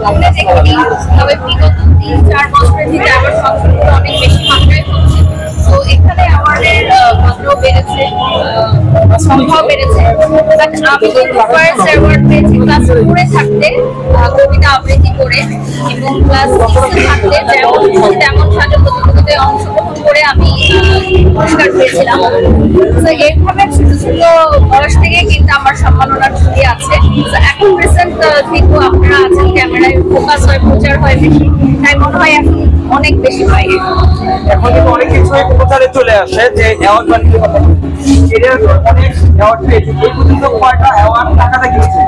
ঘুরে দেখিনি, তবে বিগত 3-4 বছরের থেকে অ্যাওয়ার্ড ফাংশনগুলো অনেক বেশি মাত্রায় হচ্ছে। তো এখানে অ্যাওয়ার্ডের মাত্রাও বেড়েছে, সংখ্যাও বেড়েছে। বাট আমি কিন্তু ফার্স্ট অ্যাওয়ার্ড পেয়েছি ক্লাস 4-এ থাকতে, কবিতা আবৃত্তি করে, এবং ক্লাস 6-এ থাকতে তেমন সাজো প্রতিযোগিতায় অংশগ্রহণ করে আমি পুরস্কার পেয়েছিলাম। তো এইভাবে ছোট ছোট বয়স থেকে কিন্তু আমার সম্মাননার ছবি আছে। তো এখন রিসেন্ট যেহেতু আপনারা আছেন, ক্যামেরায় ফোকাস হয়, প্রচার হয় বেশি, তাই মনে হয় এখন অনেক বেশি হয়। এখন কিন্তু অনেক কিছুই প্রচারে চলে আসে যে অ্যাওয়ার্ড বানিয়ে কথা এর অনেক অ্যাওয়ার্ড পেয়েছে। এই পর্যন্ত কয়টা অ্যাওয়ার্ড টাকাটা কিনেছে?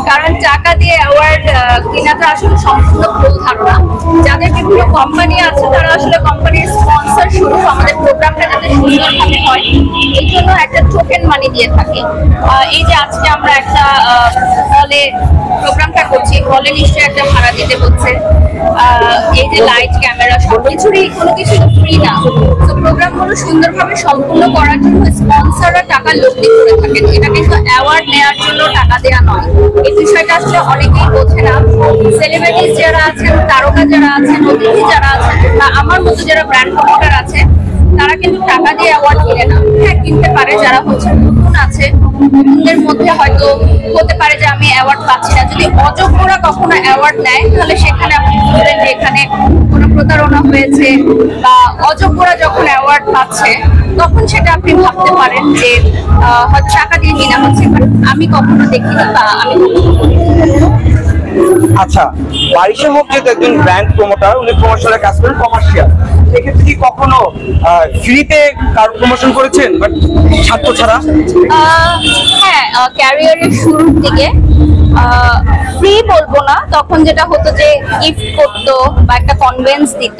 কারণ টাকা দিয়ে অ্যাওয়ার্ড কেনাটা আসলে সম্পূর্ণ ভুল ধারণা। যাদের বিভিন্ন কোম্পানি আছে তারা আসলে কোম্পানির স্পন্সর স্বরূপ আমাদের প্রোগ্রামটা যাতে সুন্দরভাবে হয় এই জন্য একটা টোকেন মানি দিয়ে থাকে। এই যে আজকে আমরা একটা হলে প্রোগ্রামটা করছি, হলে নিশ্চয়ই একটা ভাড়া দিতে হচ্ছে। এই যে লাইট, ক্যামেরা, সবকিছুরই কোনো কিছু ফ্রি না। তো প্রোগ্রামগুলো সুন্দরভাবে সম্পূর্ণ করার জন্য স্পন্সররা টাকা লগ্নি করে থাকেন। এটা কিন্তু অ্যাওয়ার্ড নেওয়ার জন্য টাকা দেওয়া নয়। এই বিষয়টা আসলে অনেকেই বোঝে না। সেলিব্রিটিস যারা আছেন, তারকা যারা আছেন, অতিথি যারা আছেন, বা আমার মতো যারা ব্র্যান্ড প্রমোটার আছে, তারা কিন্তু টাকা দিয়ে অ্যাওয়ার্ড কিনে না। হ্যাঁ, কিনতে পারে যারা হচ্ছে নতুন আছে, নতুনদের মধ্যে হয়তো হতে পারে যে আমি অ্যাওয়ার্ড পাচ্ছি না। যদি অযোগ্যরা কখনো অ্যাওয়ার্ড নেয় তাহলে সেখানে আপনি বলবেন যে এখানে কোনো প্রতারণা হয়েছে, বা অযোগ্যরা যখন অ্যাওয়ার্ড পাচ্ছে তখন সেটা আপনি ভাবতে পারেন যে হয়তো টাকা দিয়ে কেনা হচ্ছে। আমি কখনো দেখিনি বা আমি কখনো করিনি। আচ্ছা, বারিশা হক যেহেতু একজন ব্র্যান্ড প্রমোটার, উনি প্রমোশনের কাজ করেন কমার্শিয়াল, সেক্ষেত্রে কি কখনো ফ্রিতে কার প্রমোশন করেছেন বাট ছাত্র ছাড়া? হ্যাঁ, ক্যারিয়ারের শুরুর দিকে ফ্রি বলবো না, তখন যেটা হতো যে গিফট করতো বা একটা কনভেন্স দিত।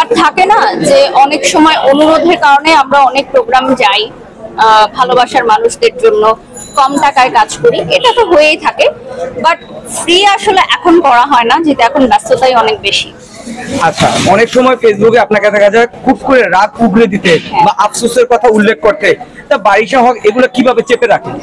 আর থাকে না যে অনেক সময় অনুরোধের কারণে আমরা অনেক প্রোগ্রাম যাই, ভালোবাসার মানুষদের জন্য কম টাকায় কাজ করি, এটা তো হয়েই থাকে। বাট ফ্রি আসলে এখন করা হয় না, যেহেতু এখন ব্যস্ততাই অনেক বেশি। আচ্ছা, অনেক সময় ফেসবুকে আপনাকে দেখা যায় খুব করে রাগ উগড়ে দিতে বা আফসোসের কথা উল্লেখ করতে, তা বারিশা হক এগুলো কিভাবে চেপে রাখেন?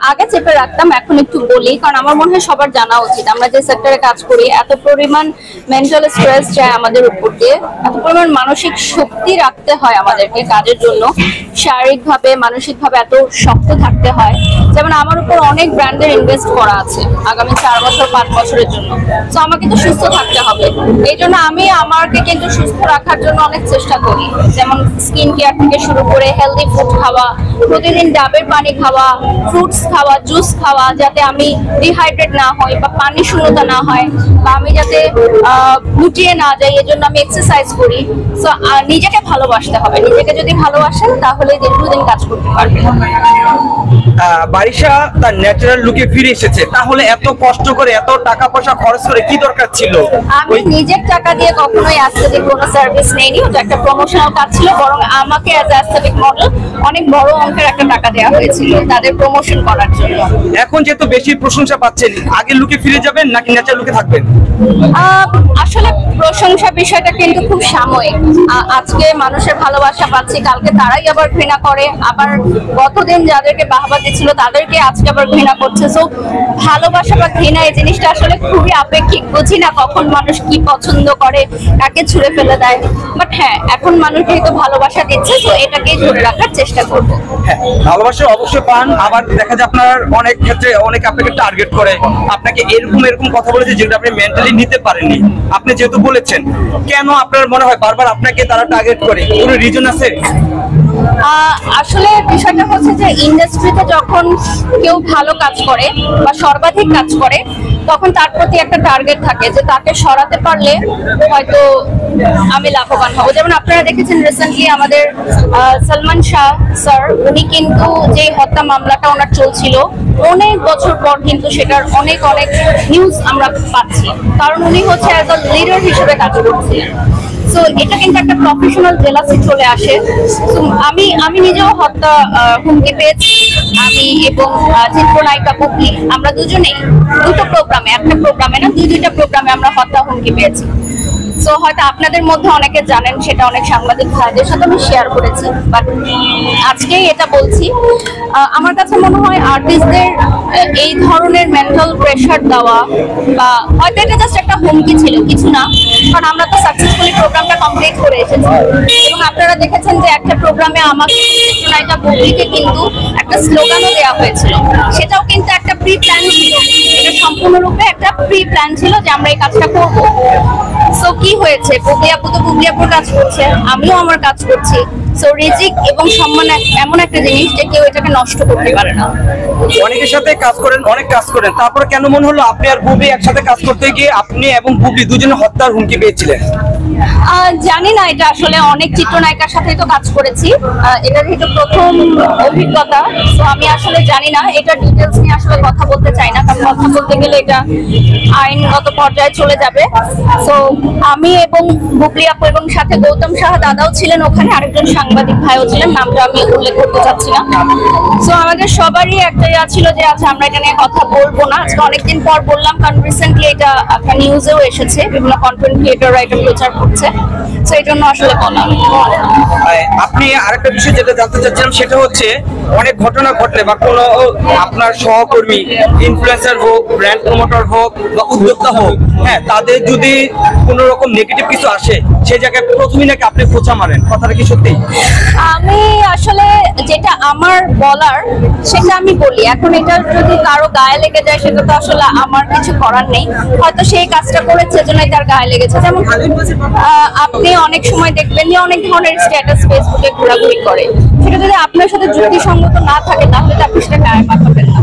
আগে চেপে রাখতাম, এখন একটু বলি, কারণ আমার মনে হয় সবার জানা উচিত। আমরা যে সেক্টরে কাজ করি, এত পরিমাণ মেন্টাল স্ট্রেস যায় আমাদের উপর দিয়ে, এত পরিমাণ মানসিক শক্তি রাখতে হয় আমাদেরকে কাজের জন্য, শারীরিকভাবে মানসিকভাবে এত শক্ত থাকতে হয়। যেমন আমার উপর অনেক ব্র্যান্ডের ইনভেস্ট করা আছে আগামী 4 বছর 5 বছরের জন্য। তো আমাকে তো সুস্থ থাকতে হবে, এই জন্য আমি আমাকে কিন্তু সুস্থ রাখার জন্য অনেক চেষ্টা করি। যেমন স্কিন কেয়ার থেকে শুরু করে হেলদি ফুড খাওয়া, প্রতিদিন ডাবের পানি খাওয়া, ফ্রুটস খাওয়া, জুস খাওয়া, যাতে আমি ডিহাইড্রেট না হই বা পানি শূন্যতা না হয়, বা আমি যাতে লুটিয়ে না যাই, এজন্য আমি এক্সারসাইজ করি। সো নিজেকে ভালোবাসতে হবে। নিজেকে যদি ভালোবাসেন তাহলে দীর্ঘদিন কাজ করতে পারবেন। বারিশা তার ন্যাচারাল লুকে ফিরে এসেছে, তাহলে এত কষ্ট করে এত টাকা পয়সা খরচ করে কি দরকার ছিল? আমি নিজের টাকা দিয়ে কখনোই অ্যাস্থেটিক কোনো সার্ভিস নেইনি, ওটা একটা প্রমোশনাল কাজ ছিল। বরং আমাকে অ্যাজ অ্যাস্থেটিক মডেল অনেক বড় অঙ্কের একটা টাকা দেওয়া হয়েছিল তাদের প্রমোশন করার জন্য। এখন যেহেতু বেশি প্রশংসা পাচ্ছেন, আগের লুকে ফিরে যাবেন নাকি ন্যাচারাল লুকে থাকবেন? আসলে প্রশংসা বিষয়টা কিন্তু খুব সাময়িক। আজকে মানুষের ভালোবাসা পাচ্ছি, কালকে তারাই আবার ঘৃণা করে, আবার গতদিন যাদেরকে বাহবা দিচ্ছিল তাদেরকে আজকে আবার ঘৃণা করছে। সো ভালোবাসা বা ঘৃণা এই জিনিসটা আসলে খুবই আপেক্ষিক। বুঝি না কখন মানুষ কি পছন্দ করে, কাকে ছুঁড়ে ফেলে দেয়। বাট হ্যাঁ, এখন মানুষ যেহেতু ভালোবাসা দিচ্ছে, তো এটাকেই ধরে রাখার চেষ্টা করবো। হ্যাঁ, ভালোবাসা অবশ্যই পান। আবার দেখা যায় আপনার অনেক ক্ষেত্রে অনেক আপনাকে টার্গেট করে, আপনাকে এরকম এরকম কথা বলেছে যেটা আপনি মেন্টালি নিতে পারেননি। আপনি যেহেতু বলেছেন, কেন আপনার মনে হয় বারবার আপনাকে তারা টার্গেট করে? কোনো রিজন আছে? আসলে বিষয়টা হচ্ছে যে ইন্ডাস্ট্রিতে যখন কেউ ভালো কাজ করে বা সর্বাধিক কাজ করে, তখন তার প্রতি একটা টার্গেট থাকে যে তাকে সরাতে পারলে হয়তো আমি লাভবান হব। যেমন আপনারা দেখেছেন রিসেন্টলি আমাদের সালমান শাহ স্যার, উনি কিন্তু যে হত্যা মামলাটা ওনার চলছিল, অনেক বছর পর কিন্তু সেটার অনেক অনেক নিউজ আমরা পাচ্ছি, কারণ উনি হচ্ছে অ্যাজ আ লিডার হিসেবে কাজ করছিলেন। সো এটা কিন্তু একটা প্রফেশনাল জেলাসি চলে আসে। আমি নিজেও হত্যা হুমকি পেয়েছি, আমি এবং চিত্রনায়িকা বুবলি, আমরা দুজনেই দুটো প্রোগ্রামে, একটা প্রোগ্রামে না, দুইটা প্রোগ্রামে আমরা হত্যা হুমকি পেয়েছি। সো হয়তো আপনাদের মধ্যে অনেকে জানেন, সেটা অনেক সাংবাদিক ভাইদের সাথে আমি শেয়ার করেছি, বাট আজকেই এটা বলছি। আমার কাছে মনে হয় আর্টিস্টদের এই ধরনের মেন্টাল প্রেশার দেওয়া বা হয়তো এটা জাস্ট একটা হুমকি ছিল, কিছু না, কারণ আমরা তো সাকসেসফুলি প্রোগ্রামটা কমপ্লিট করে এসেছি। এবং আপনারা দেখেছেন যে একটা প্রোগ্রামে আমাকে চিত্রনায়িকা বুবলিকে কিন্তু একটা স্লোগানও দেওয়া হয়েছিল, সেটাও কিন্তু একটা প্রি প্ল্যান ছিল, এটা সম্পূর্ণরূপে একটা প্রি প্ল্যান ছিল যে আমরা এই কাজটা করব। সো কি হয়েছে, বুবলি আপু তো বুবলি আপুর কাজ করছে, আমিও আমার কাজ করছি। সো রিজিক এবং সম্মান এমন একটা জিনিস যে কেউ এটাকে নষ্ট করতে পারে না। অনেকের সাথে কাজ করেন, অনেক কাজ করেন, তারপরে কেন মনে হলো আপনি আর বুবলি একসাথে কাজ করতে গিয়ে আপনি এবং বুবলি দুজনে হত্যার হুমকি পেয়েছিলেন? জানি না, এটা আসলে অনেক চিত্রনায়িকার সাথেই তো কাজ করেছি, এটা যেহেতু প্রথম অভিজ্ঞতা, তো আমি আসলে জানি না, এটা ডিটেলস নিয়ে আসলে কথা বলতে চাই না, কারণ কথা বলতে গেলে এটা আইনগত পর্যায়ে চলে যাবে। তো আমি এবং বুবলি আপু এবং সাথে গৌতম সাহা দাদাও ছিলেন ওখানে, আরেকজন সাংবাদিক ভাইও ছিলেন, নামটা আমি উল্লেখ করতে চাচ্ছি না। তো আমাদের সবারই একটা ইয়া ছিল যে আচ্ছা আমরা এটা নিয়ে কথা বলবো না, আজকে অনেকদিন পর বললাম, কারণ রিসেন্টলি এটা আপনার নিউজেও এসেছে, বিভিন্ন কন্টেন্ট ক্রিয়েটররা এটা প্রচার করছে, তো এই জন্য আসলে বলা। আপনি আরেকটা বিষয় যেটা জানতে চাচ্ছিলাম সেটা হচ্ছে অনেক ঘটনা ঘটলে বা কোনো আপনার সহকর্মী ইনফ্লুয়েন্সার হোক, ব্র্যান্ড প্রমোটর হোক বা উদ্যোক্তা হোক, হ্যাঁ, তাদের যদি কোনো রকম নেগেটিভ কিছু আসে সেই জায়গায় প্রথমেই নাকি আপনি খোঁচা মারেন, কথাটা কি সত্যি? আমি আসলে যেটা আমার বলার সেটা আমি বলি, এখন এটা যদি কারো গায়ে লেগে যায় সেটা তো আসলে আমার কিছু করার নেই, হয়তো সেই কাজটা করেছে জন্যই তার গায়ে লেগেছে। যেমন আপনি অনেক সময় দেখবেন যে অনেক ধরনের স্ট্যাটাস ফেসবুকে ঘোরাঘুরি করে, সেটা যদি আপনার সাথে যুক্তিসঙ্গত না থাকে তাহলে তো আপনি সেটা গায়ে মাখাবেন না।